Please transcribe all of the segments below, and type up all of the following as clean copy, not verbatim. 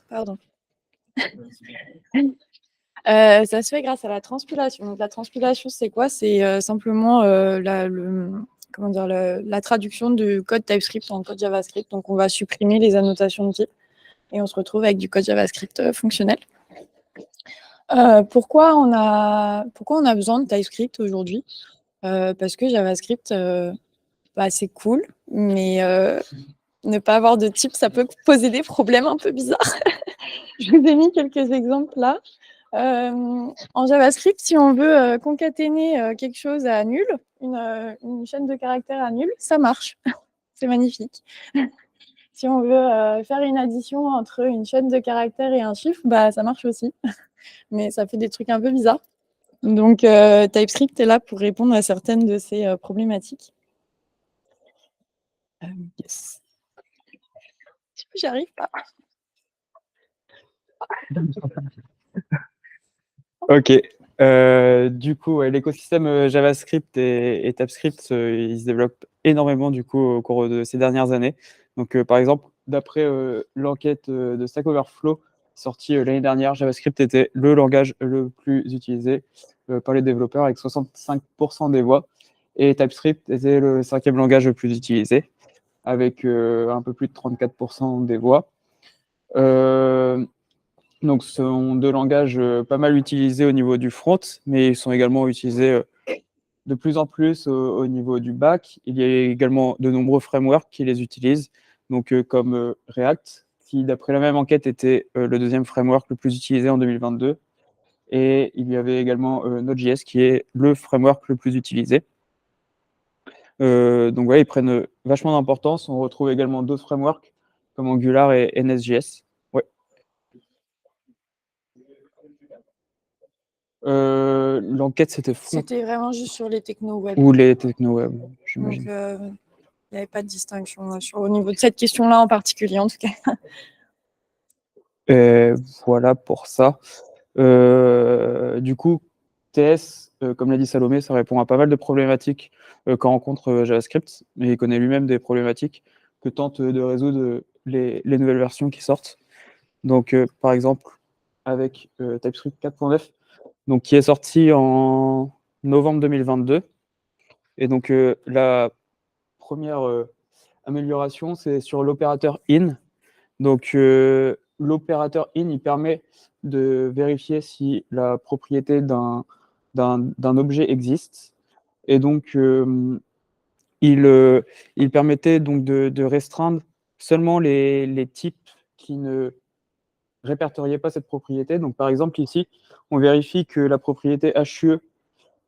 Pardon. Ça se fait grâce à la transpilation. Donc, la transpilation, c'est quoi? C'est simplement la traduction du code TypeScript en code JavaScript. Donc, on va supprimer les annotations de type et on se retrouve avec du code JavaScript fonctionnel. Pourquoi on a besoin de TypeScript aujourd'hui? Parce que JavaScript, c'est cool, mais ne pas avoir de type, ça peut poser des problèmes un peu bizarres. Je vous ai mis quelques exemples là. En JavaScript, si on veut concaténer quelque chose à nul, une chaîne de caractères à nul, ça marche. C'est magnifique. Si on veut faire une addition entre une chaîne de caractères et un chiffre, ça marche aussi. Mais ça fait des trucs un peu bizarres. Donc, TypeScript est là pour répondre à certaines de ces problématiques. Yes. J'y arrive pas. Ok. Du coup, l'écosystème JavaScript et TypeScript, il se développe énormément du coup au cours de ces dernières années. Donc, par exemple, d'après l'enquête de Stack Overflow sortie l'année dernière, JavaScript était le langage le plus utilisé par les développeurs avec 65% des voix, et TypeScript était le 5e langage le plus utilisé avec un peu plus de 34% des voix. Donc, ce sont deux langages pas mal utilisés au niveau du front, mais ils sont également utilisés de plus en plus au niveau du back. Il y a également de nombreux frameworks qui les utilisent, donc comme React, qui d'après la même enquête était le 2e framework le plus utilisé en 2022. Et il y avait également Node.js qui est le framework le plus utilisé. Donc ils prennent vachement d'importance. On retrouve également d'autres frameworks comme Angular et NSJS. L'enquête, C'était vraiment juste sur les techno web. Ou les techno web, j'imagine. Donc, il n'y avait pas de distinction au niveau de cette question-là en particulier, en tout cas. Voilà pour ça. Du coup, TS, comme l'a dit Salomé, ça répond à pas mal de problématiques quand rencontre JavaScript, mais il connaît lui-même des problématiques que tentent de résoudre les nouvelles versions qui sortent. Donc, par exemple, avec TypeScript 4.9, donc, qui est sorti en novembre 2022. Et donc, la première amélioration, c'est sur l'opérateur in. Donc, l'opérateur in, il permet de vérifier si la propriété d'un objet existe. Et donc, il permettait donc de restreindre seulement les types qui ne répertoriaient pas cette propriété. Donc, par exemple, ici, on vérifie que la propriété HUE,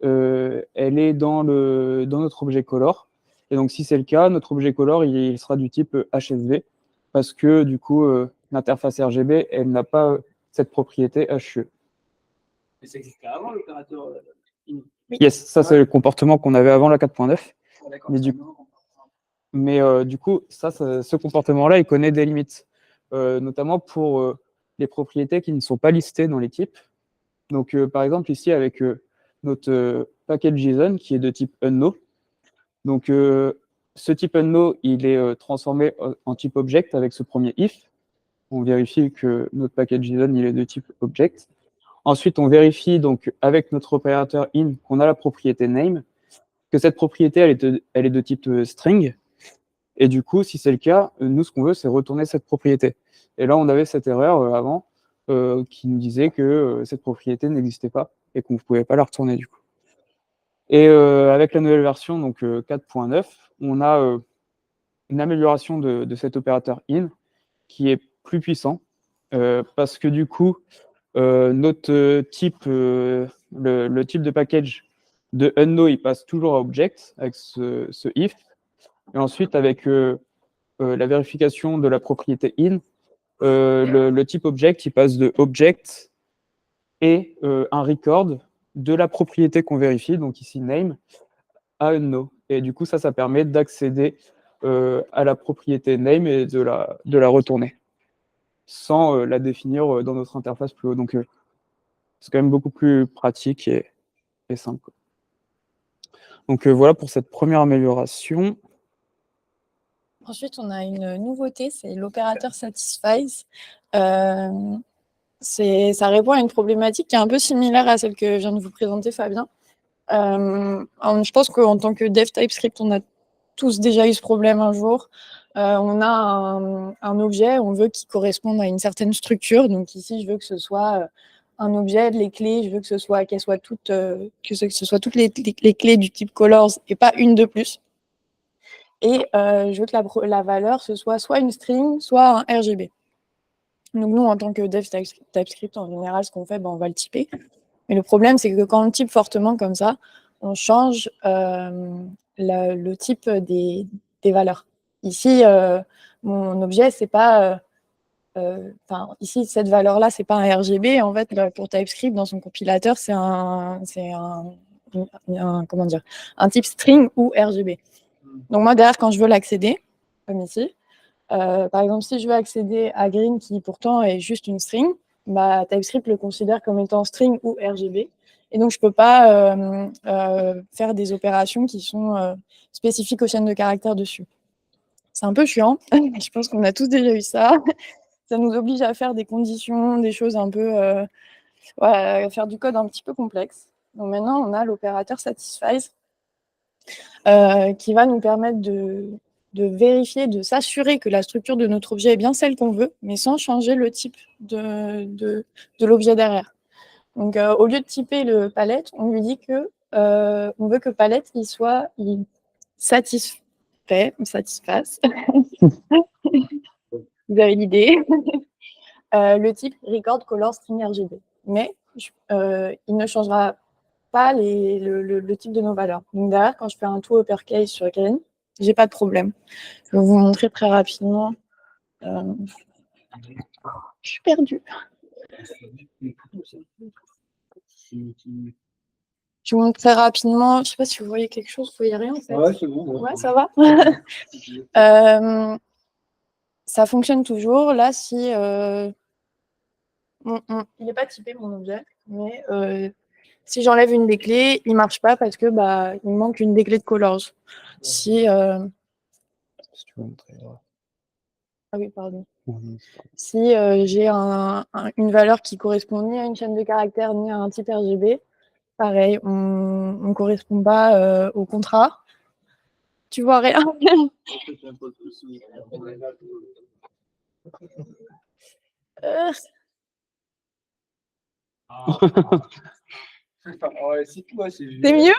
elle est dans notre objet color. Et donc, si c'est le cas, notre objet color, il sera du type HSV, parce que du coup, l'interface RGB, elle n'a pas cette propriété HUE. Mais ça existait avant l'opérateur in. Yes, ça c'est le comportement qu'on avait avant la 4.9. Mais du coup, ce comportement-là, il connaît des limites, notamment pour les propriétés qui ne sont pas listées dans les types. Donc, par exemple, ici, avec notre package JSON qui est de type unknown. Donc, ce type unknown, il est transformé en type object avec ce premier if. On vérifie que notre package JSON, il est de type object. Ensuite, on vérifie donc avec notre opérateur in qu'on a la propriété name, que cette propriété, elle est de type string. Et du coup, si c'est le cas, nous, ce qu'on veut, c'est retourner cette propriété. Et là, on avait cette erreur avant qui nous disait que cette propriété n'existait pas et qu'on ne pouvait pas la retourner du coup. Et avec la nouvelle version, donc 4.9, on a une amélioration de cet opérateur in qui est plus puissant parce que du coup, notre type, le type de package de unknown, il passe toujours à object avec ce if. Et ensuite, avec la vérification de la propriété in, le type object, il passe de object et un record de la propriété qu'on vérifie, donc ici name, à unknown. Et du coup, ça permet d'accéder à la propriété name et de la retourner sans la définir dans notre interface plus haut. Donc, c'est quand même beaucoup plus pratique et simple. Donc, voilà pour cette première amélioration. Ensuite, on a une nouveauté, c'est l'opérateur satisfies. Ça répond à une problématique qui est un peu similaire à celle que vient de vous présenter Fabien. Je pense qu'en tant que dev TypeScript, on a tous déjà eu ce problème un jour. On a un objet, on veut qu'il corresponde à une certaine structure. Donc ici, je veux que ce soit un objet, les clés, je veux que ce soit toutes les clés du type colors et pas une de plus. Et je veux que la valeur, ce soit une string, soit un RGB. Donc nous, en tant que dev TypeScript, en général, ce qu'on fait, on va le typer. Mais le problème, c'est que quand on type fortement comme ça, on change le type des valeurs. Ici, mon objet, c'est pas... ici, cette valeur-là, c'est pas un RGB. En fait, pour TypeScript, dans son compilateur, c'est un type string ou RGB. Donc moi, derrière, quand je veux l'accéder, comme ici, par exemple, si je veux accéder à green, qui pourtant est juste une string, TypeScript le considère comme étant string ou RGB. Et donc, je ne peux pas faire des opérations qui sont spécifiques aux chaînes de caractères dessus. C'est un peu chiant. Je pense qu'on a tous déjà eu ça. Ça nous oblige à faire des conditions, des choses un peu... à faire du code un petit peu complexe. Donc maintenant, on a l'opérateur satisfies qui va nous permettre de vérifier, de s'assurer que la structure de notre objet est bien celle qu'on veut, mais sans changer le type de l'objet derrière. Donc, au lieu de typer le palette, on lui dit que on veut que palette il satisfasse. Vous avez l'idée. Le type record color string RGB. Mais il ne changera pas le type de nos valeurs. Donc derrière, quand je fais un tout uppercase sur green, j'ai pas de problème. Je vais vous montrer très rapidement. Je suis perdue. Je vous montre très rapidement. Je sais pas si vous voyez quelque chose. Vous voyez rien en fait. Ouais, c'est bon. Ouais, ça va. Ça fonctionne toujours. Là, si il n'est pas typé mon objet, mais si j'enlève une des clés, il ne marche pas parce que il manque une des clés de colors. Si tu veux montrer, ah oui, pardon. Si j'ai une valeur qui correspond ni à une chaîne de caractères ni à un type RGB, pareil, on ne correspond pas au contrat. Tu vois rien. C'est mieux.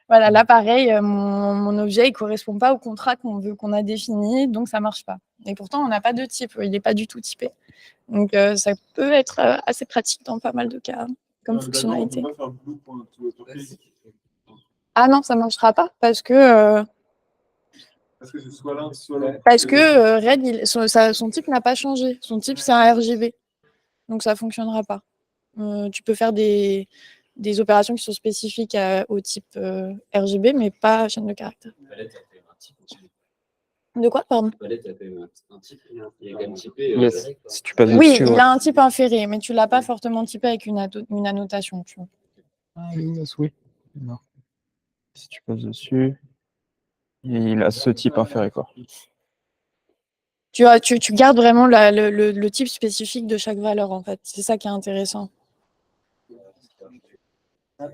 Voilà, là pareil, mon objet il correspond pas au contrat qu'on a défini, donc ça marche pas. Et pourtant on n'a pas de type, il n'est pas du tout typé. Donc ça peut être assez pratique dans pas mal de cas comme fonctionnalité. Ah non, ça marchera pas parce que c'est soit l'un, soit l'autre. parce que Red, son type n'a pas changé. Son type c'est un RGB, donc ça fonctionnera pas. Tu peux faire des opérations qui sont spécifiques au type RGB, mais pas chaîne de caractères. De quoi, pardon? Yes. Si tu passes Oui, dessus, il a un type inféré, mais tu ne l'as pas fortement typé avec une annotation. Tu vois. Ah oui. Non. Si tu passes dessus, il a ce type inféré, quoi. Tu gardes vraiment le type spécifique de chaque valeur, en fait. C'est ça qui est intéressant.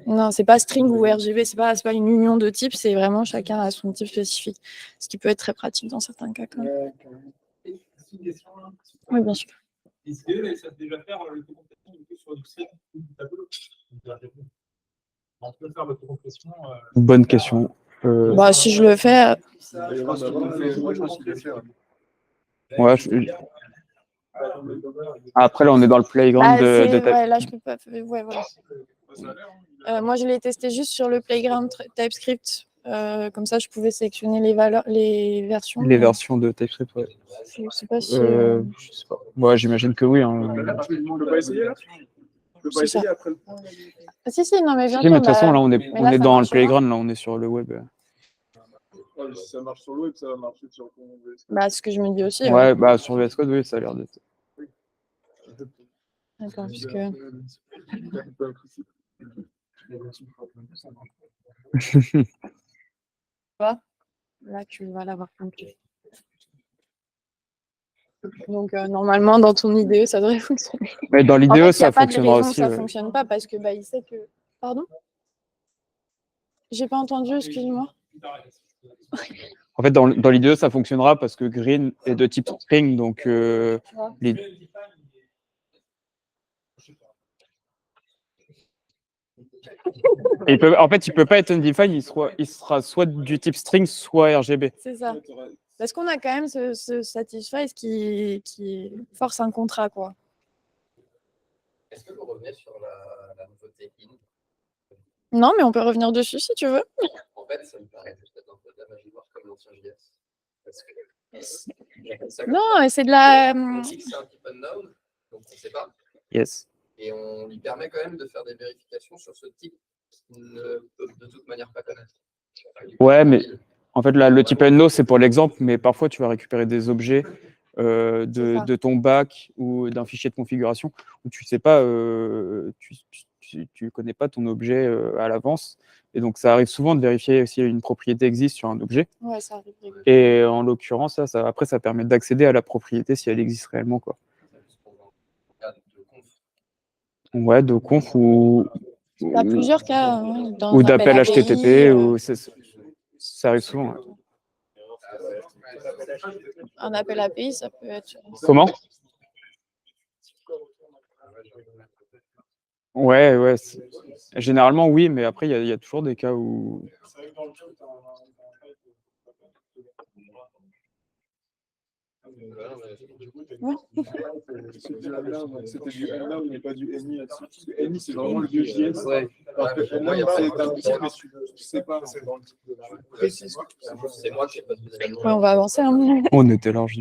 Non, c'est pas string ou RGB, c'est pas une union de types, c'est vraiment chacun a son type spécifique. Ce qui peut être très pratique dans certains cas. Quand même. Oui, bien sûr. Est-ce que ça peut déjà faire l'autocompression sur du string ou du tableau? On peut faire l'autocompression. Bonne question. Si je le fais. Ouais, après, là, on est dans le playground de ouais, là, je peux pas. Ouais, voilà. Moi, je l'ai testé juste sur le playground TypeScript. Comme ça, je pouvais sélectionner les versions. Les versions de TypeScript, ouais. Je sais pas si. Je sais pas. Ouais, j'imagine que oui. Hein. Tu peux pas essayer là? Tu peux pas essayer après le point? Si, non, mais bien sûr. Mais de toute façon, là, on est dans le playground, là, on est sur le web. Ouais, si ça marche sur le web, ça va marcher sur ton VS Code. C'est ce que je me dis aussi. Ouais, sur VS Code, oui, ça a l'air d'être. D'accord, puisque. Là, tu vas l'avoir compris. Donc, normalement, dans ton IDE, ça devrait fonctionner. Mais dans En l'IDE, fait, il n'y ça a pas de fonctionnera raison que aussi. ça fonctionne pas parce que il sait que. Pardon? J'ai pas entendu, excuse-moi. En fait, dans l'IDE, ça fonctionnera parce que green est de type string, donc en fait, il peut pas être undefined, il sera soit du type string, soit RGB. C'est ça. Parce qu'on a quand même ce satisfies qui force un contrat, quoi. Est-ce que vous revenez sur la nouveauté in? Non, mais on peut revenir dessus si tu veux. En fait, ça me paraît juste être un peu de la magie noire comme l'ancien JS. Parce que Non, c'est de la. on dit que c'est un type unknown, donc on ne sait pas. Yes. Et on lui permet quand même de faire des vérifications sur ce type qu'il ne peut de toute manière pas connaître. Ouais, mais en fait, là, le type unknown, c'est pour l'exemple, mais parfois, tu vas récupérer des objets de ton bac ou d'un fichier de configuration où tu sais pas, tu connais pas ton objet à l'avance. Et donc, ça arrive souvent de vérifier si une propriété existe sur un objet. Ouais, ça arrive. Et en l'occurrence, après, ça permet d'accéder à la propriété si elle existe réellement, quoi. Ouais, de conf ou. Il y a plusieurs cas. Hein, ou d'appel HTTP, ou ça arrive souvent. Ouais. Un appel API, ça peut être. Comment? Ouais. Généralement, oui, mais après, il y a toujours des cas où. Ouais. C'était du unknown, mais pas du NI là-dessus. Parce que NI, c'est vraiment le vieux JS. Ouais. Alors que unknown, c'est un type, mais tu sais pas. C'est dans le type de C'est moi qui ai pas de Ouais, on va avancer. Hein. On était large.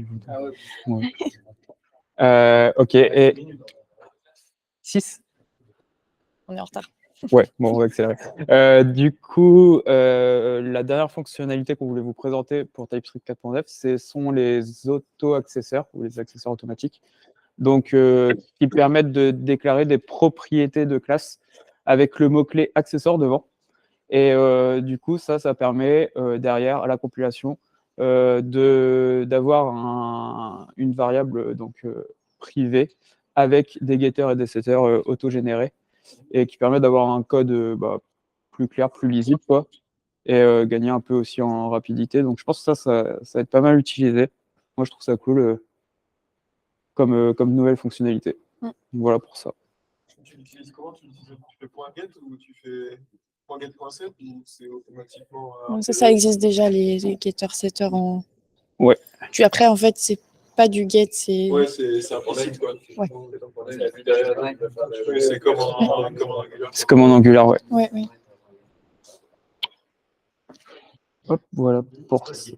Ouais. Ok, et 6? On est en retard. Ouais, bon, on va accélérer. Du coup, la dernière fonctionnalité qu'on voulait vous présenter pour TypeScript 4.9, ce sont les auto-accesseurs ou les accesseurs automatiques. Donc, qui permettent de déclarer des propriétés de classe avec le mot-clé accessoire devant. Et du coup, ça permet derrière à la compilation d'avoir une variable donc privée avec des getters et des setters auto-générés et qui permet d'avoir un code plus clair, plus lisible, quoi, et gagner un peu aussi en rapidité. Donc, je pense que ça va être pas mal utilisé. Moi, je trouve ça cool comme nouvelle fonctionnalité. Voilà pour ça. Tu l'utilises comment? Tu fais .get ou tu fais .get.set ou c'est automatiquement. Donc ça existe déjà, les getters setters en. Ouais. Puis après, en fait, c'est pas du get, c'est. Ouais, c'est implicite, quoi. Ouais. C'est comme en Angular. C'est comme en Angular, ouais. Ouais. Hop, voilà pour ça.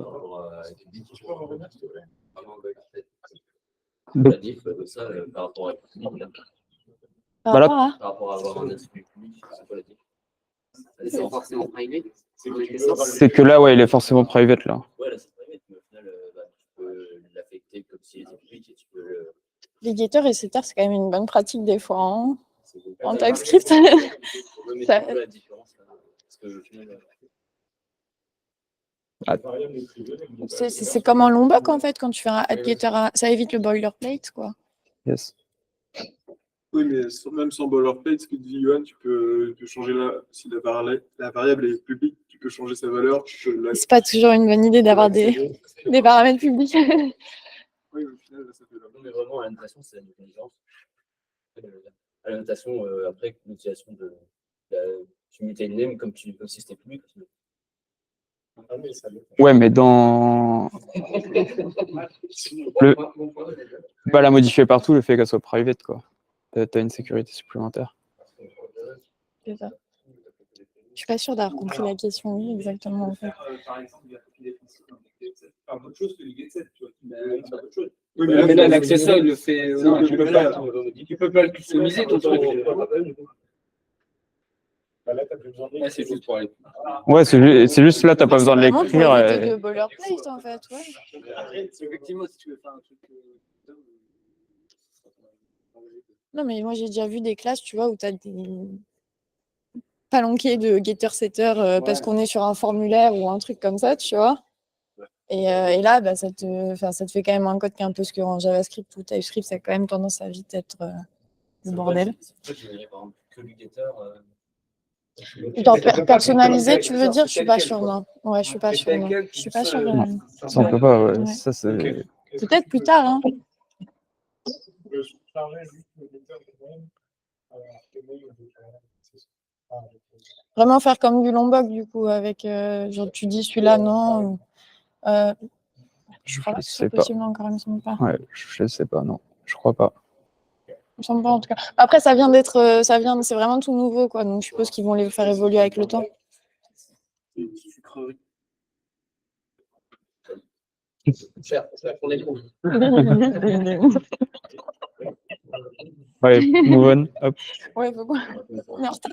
Par rapport à avoir un attribut public, c'est quoi la diff? C'est forcément private. C'est que là, ouais, il est forcément private, là. Ouais, là, c'est private, mais au final, tu peux l'affecter comme s'il était public et tu peux. Les getters et setters, c'est quand même une bonne pratique des fois. Hein. En TypeScript. Mais c'est quoi la différence là? Parce que au final. C'est comme en Lombok en fait, quand tu fais un add getter, ça évite le boilerplate, quoi. Yes. Oui, mais même sans boilerplate, ce que dit Yohan, tu peux changer si la variable est publique, tu peux changer sa valeur. C'est pas toujours une bonne idée d'avoir des paramètres publics. Oui, au final, ça fait Non, mais vraiment, à l'annotation, c'est la différence. À l'annotation, après, l'utilisation de tu mutais le name comme si c'était public. Ouais, mais dans. Pas la modifier partout, le fait qu'elle soit private, quoi. T'as une sécurité supplémentaire. C'est ça. Je suis pas sûre d'avoir compris la question, oui, exactement. En fait. Par exemple, il y a des faire autre chose que du getset, tu vois. Oui, mais là, l'accesseur, il le fait. Non, tu peux pas le customiser, ton truc. C'est juste pour aller. Ouais, c'est juste là, t'as pas besoin de Vraiment pour l'écrire. éviter de boilerplate, en fait. Ouais. Effectivement, si tu veux faire un truc. Non, mais moi j'ai déjà vu des classes, tu vois, où tu as palanquée de getter-setter parce qu'on est sur un formulaire ou un truc comme ça, tu vois. Et là, bah, ça te fait quand même un code qui est un peu ce qu'en JavaScript ou TypeScript, ça a quand même tendance à vite être le bordel. C'est vrai que je verrais, par exemple, que le getter. Genre personnalisé, tu veux dire? Je suis pas sûre, non. Ouais, je suis pas sûre, non. Je suis pas sûre. Ça, on peut pas, ouais. Ouais. Ça, c'est... Peut-être plus tard, hein. Vraiment faire comme du Lombok, du coup, avec genre tu dis celui-là, non. Je crois pas que c'est possible encore, il me semble pas. Ouais, je sais pas, non. Je crois pas. Il me semble pas, en tout cas. Après, ça vient d'être, c'est vraiment tout nouveau, quoi. Donc, je suppose qu'ils vont les faire évoluer avec le temps. Cher, on est cool. Ouais, move on. Hop. Ouais, faut quoi. On est en retard.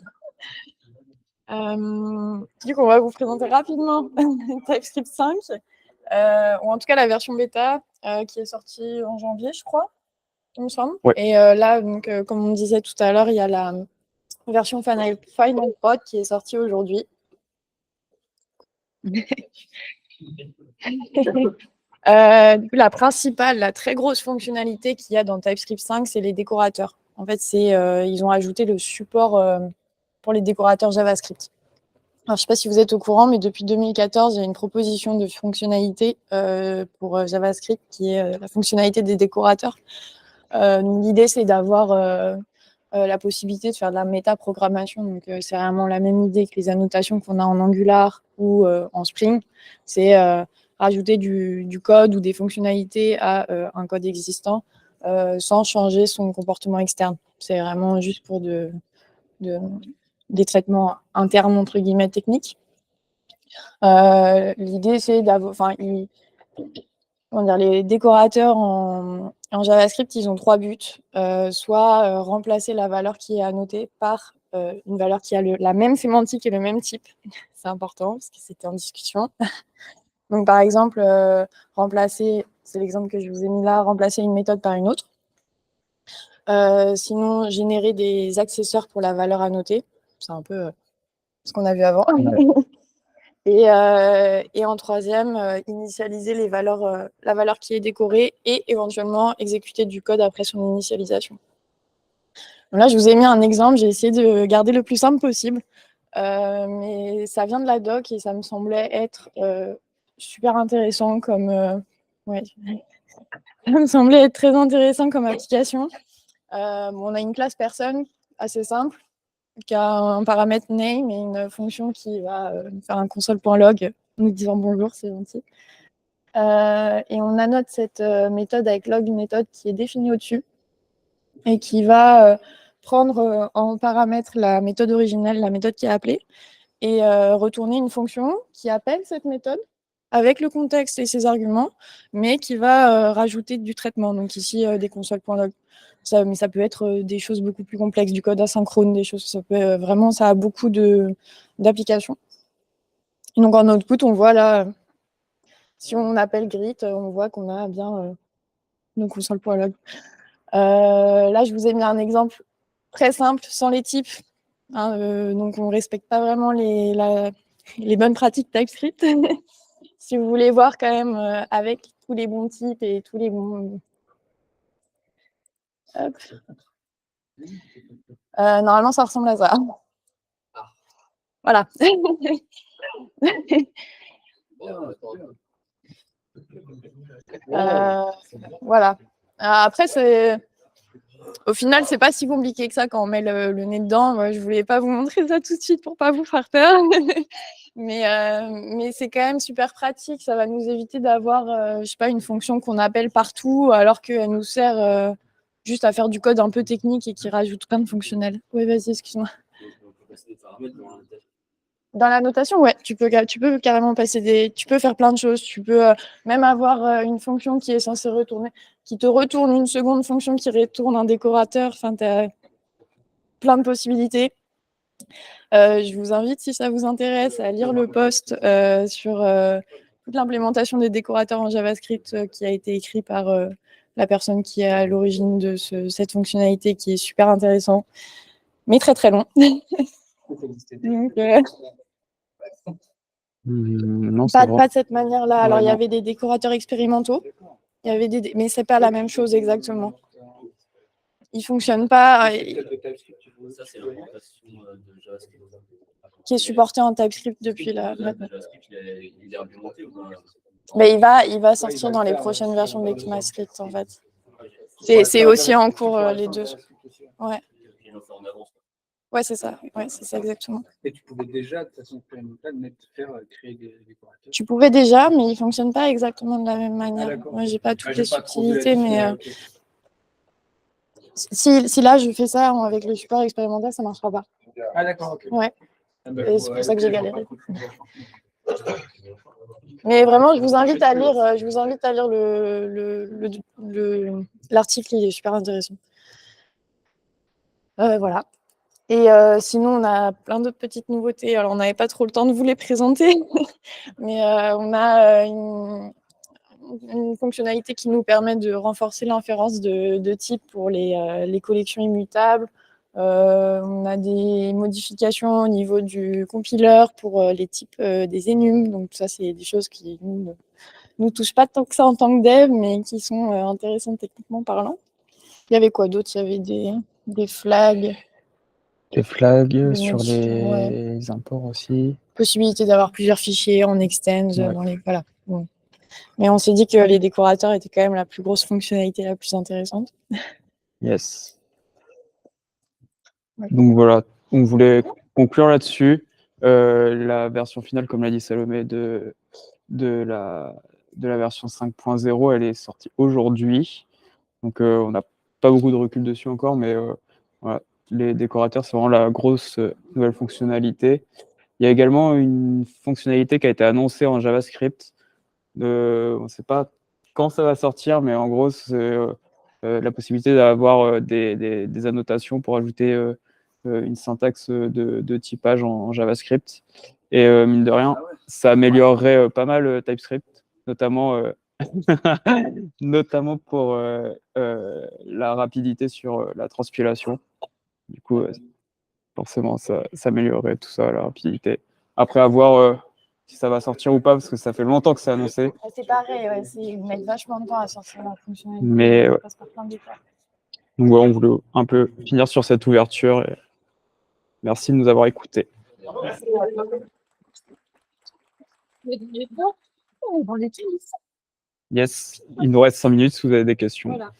Du coup, on va vous présenter rapidement TypeScript 5, ou en tout cas la version bêta qui est sortie en janvier, je crois, il me semble. Ouais. Et là, donc, comme on disait tout à l'heure, il y a la version Final Prod qui est sortie aujourd'hui. Du coup, la principale, la très grosse fonctionnalité qu'il y a dans TypeScript 5, c'est les décorateurs. En fait, ils ont ajouté le support pour les décorateurs JavaScript. Alors, je ne sais pas si vous êtes au courant, mais depuis 2014, il y a une proposition de fonctionnalité pour JavaScript qui est la fonctionnalité des décorateurs. L'idée, c'est d'avoir la possibilité de faire de la métaprogrammation. Donc, c'est vraiment la même idée que les annotations qu'on a en Angular ou en Spring. C'est rajouter du code ou des fonctionnalités à un code existant sans changer son comportement externe. C'est vraiment juste pour des traitements internes, entre guillemets, techniques. L'idée, c'est d'avoir... les décorateurs en JavaScript, ils ont 3 buts. Soit remplacer la valeur qui est annotée par une valeur qui a la même sémantique et le même type. C'est important, parce que c'était en discussion. Donc, par exemple, remplacer, c'est l'exemple que je vous ai mis là, remplacer une méthode par une autre. Sinon, générer des accessoires pour la valeur annotée. C'est un peu ce qu'on a vu avant. Et en troisième, initialiser la valeur qui est décorée et éventuellement exécuter du code après son initialisation. Donc là, je vous ai mis un exemple. J'ai essayé de garder le plus simple possible. Mais ça vient de la doc et ça me semblait être super intéressant comme... ouais. Ça me semblait être très intéressant comme application. On a une classe personne assez simple qui a un paramètre name et une fonction qui va faire un console.log nous disant bonjour, c'est gentil. Et on annote cette méthode avec log, une méthode qui est définie au-dessus et qui va prendre en paramètre la méthode originelle, la méthode qui est appelée, et retourner une fonction qui appelle cette méthode avec le contexte et ses arguments, mais qui va rajouter du traitement. Donc ici, des consoles.log. Mais ça peut être des choses beaucoup plus complexes, du code asynchrone, des choses, ça peut vraiment, ça a beaucoup d'applications. Donc en output, on voit là, si on appelle grit, on voit qu'on a bien nos consoles.log. Là, je vous ai mis un exemple très simple, sans les types. Hein, donc on ne respecte pas vraiment les bonnes pratiques TypeScript. Si vous voulez voir quand même avec tous les bons types et tous les bons... Hop. Normalement, ça ressemble à ça. Voilà. Voilà. Après, au final, c'est pas si compliqué que ça quand on met le nez dedans. Moi, je voulais pas vous montrer ça tout de suite pour pas vous faire peur. Mais c'est quand même super pratique. Ça va nous éviter d'avoir, je sais pas, une fonction qu'on appelle partout alors qu'elle nous sert juste à faire du code un peu technique et qui rajoute plein de fonctionnels. Oui, vas-y, excuse-moi. Dans la notation, ouais, tu peux carrément passer tu peux faire plein de choses. Tu peux même avoir une fonction qui est censée qui te retourne une seconde fonction qui retourne un décorateur. Enfin, tu as plein de possibilités. Je vous invite, si ça vous intéresse, à lire le post sur toute l'implémentation des décorateurs en JavaScript qui a été écrit par la personne qui est à l'origine de cette fonctionnalité qui est super intéressant, mais très très long. Donc, Non, c'est vrai. pas de cette manière-là. Alors, Ouais, il y non. avait des décorateurs expérimentaux, il y avait mais c'est pas la même chose exactement. Ils fonctionnent pas, Ça, c'est l'implémentation de JavaScript. qui est supporté en TypeScript depuis Le maintenant. JavaScript, il est implémenté ou pas? Mais il va sortir dans les prochaines versions d'ECMAScript, en fait. C'est aussi en cours, les deux. Ouais. Ils l'ont fait en avance. Ouais, c'est ça. Ouais, c'est ça exactement. Et tu pouvais déjà, de toute façon, créer des décorateurs. Tu pouvais déjà, mais ils ne fonctionnent pas exactement de la même manière. d'accord. Moi, j'ai pas toutes les J'ai pas trop vu la subtilités, mais différence. si là, je fais ça avec le support expérimental, ça ne marchera pas. Ah d'accord, ok. Ouais. Ah, bah, Et c'est pour ça que j'ai galéré. Mais vraiment, je vous invite à lire l'article, il est super intéressant. Voilà. Et sinon, on a plein d'autres petites nouveautés. Alors, on n'avait pas trop le temps de vous les présenter, mais on a une fonctionnalité qui nous permet de renforcer l'inférence de type pour les collections immutables. On a des modifications au niveau du compileur pour les types des enums. Donc ça, c'est des choses qui nous touchent pas tant que ça en tant que dev, mais qui sont intéressantes techniquement parlant. Il y avait quoi d'autre? Il y avait des flags. Des flags Des sur modifications, les imports aussi. Possibilité d'avoir plusieurs fichiers en extends Ouais. dans les. Voilà. Bon. Mais on s'est dit que les décorateurs étaient quand même la plus grosse fonctionnalité, la plus intéressante. Yes. Ouais. Donc voilà, on voulait conclure là-dessus. La version finale, comme l'a dit Salomé, de la version 5.0, elle est sortie aujourd'hui. Donc on n'a pas beaucoup de recul dessus encore, mais voilà, les décorateurs, c'est vraiment la grosse nouvelle fonctionnalité. Il y a également une fonctionnalité qui a été annoncée en JavaScript. On ne sait pas quand ça va sortir, mais en gros, c'est la possibilité d'avoir des annotations pour ajouter une syntaxe de typage en JavaScript. Et mine de rien, ça améliorerait pas mal TypeScript, notamment, notamment pour la rapidité sur la transpilation. Du coup, forcément, ça améliorerait tout ça, la rapidité. Après, à voir si ça va sortir ou pas, parce que ça fait longtemps que c'est annoncé. C'est pareil, ouais, ils mettent vachement de temps à sortir la fonctionnalité. Mais Ça passe par plein d'étapes. donc voilà, on voulait un peu finir sur cette ouverture. Et merci de nous avoir écoutés. Yes, il nous reste 5 minutes si vous avez des questions. Voilà.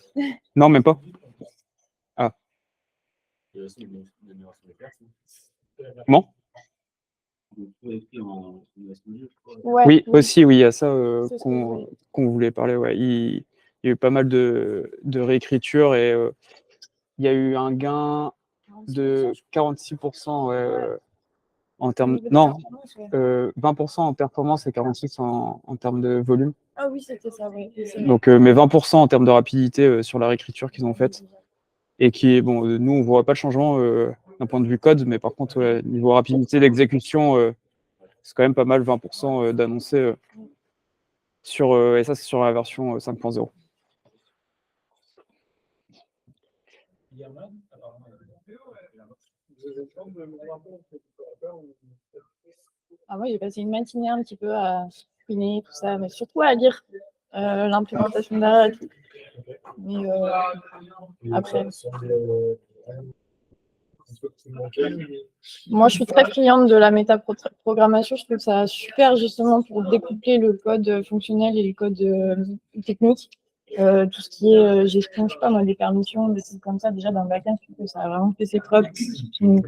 Non, même pas. Comment? Ouais, oui, aussi, oui, il y a ça C'est ce qu'on voulait parler. Ouais. Il y a eu pas mal de réécriture et il y a eu un gain de 46% en termes. Non, 20% en performance et 46% en termes de volume. Ah oui, c'était ça, oui. Donc, mais 20% en termes de rapidité sur la réécriture qu'ils ont faite. Et qui est, bon, nous, on ne voit pas le changement d'un point de vue code, mais par contre, niveau rapidité d'exécution, c'est quand même pas mal, 20% d'annoncés et ça, c'est sur la version 5.0. Ah, moi, j'ai passé une matinée un petit peu à screener tout ça, mais surtout à lire l'implémentation derrière et tout. Mais après. Moi, je suis très cliente de la métaprogrammation. Je trouve ça super justement pour découpler le code fonctionnel et le code technique. Tout ce qui est gestion, je sais pas moi, des permissions, des trucs comme ça, déjà dans le backend, je trouve que ça a vraiment fait ses preuves. Donc,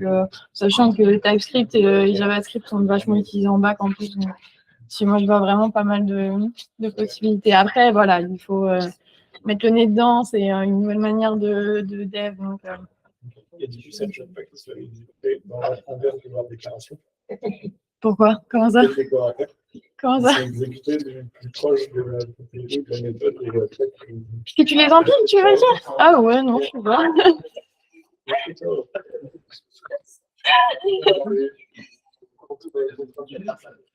sachant que le TypeScript et JavaScript sont vachement utilisés en back en plus. Donc, si moi, je vois vraiment pas mal de possibilités. Après, voilà, il faut mettre le nez dedans. C'est une nouvelle manière de dev. Donc, Il y a des usages qui sont exécutés dans la inverse de leur déclaration. Pourquoi? Comment ça? Comment ça? Ils sont exécutés plus proche de la propriété de la méthode et le fait que tu les empiles, tu veux dire? Ah ouais, non, je sais pas.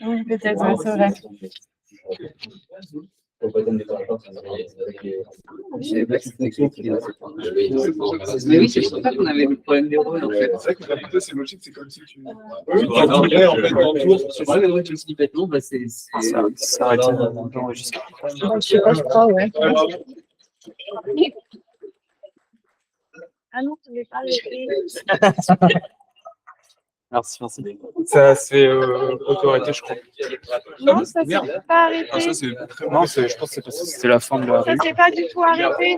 Oui, peut-être, ouais, c'est vrai. Pour pas tomber par la porte, avec les. Mais oui, c'est pour ça qu'on avait le problème des rôles en fait. C'est vrai que la plutôt, c'est logique, c'est comme si tu. Oui, tu entendrais en fait en tour. C'est vrai, mais ouais, tu le snippet, non, bah c'est. Ça arrête d'enregistrer. Je sais pas, je crois, ouais. Ah non, tu ne vais pas arrêter. Merci. Ça s'est auto-arrêté, je crois. Non, ça s'est pas arrêté. Ah, ça, c'est très Non, je pense que c'est parce que c'était la fin de la Ça s'est pas du tout arrêté.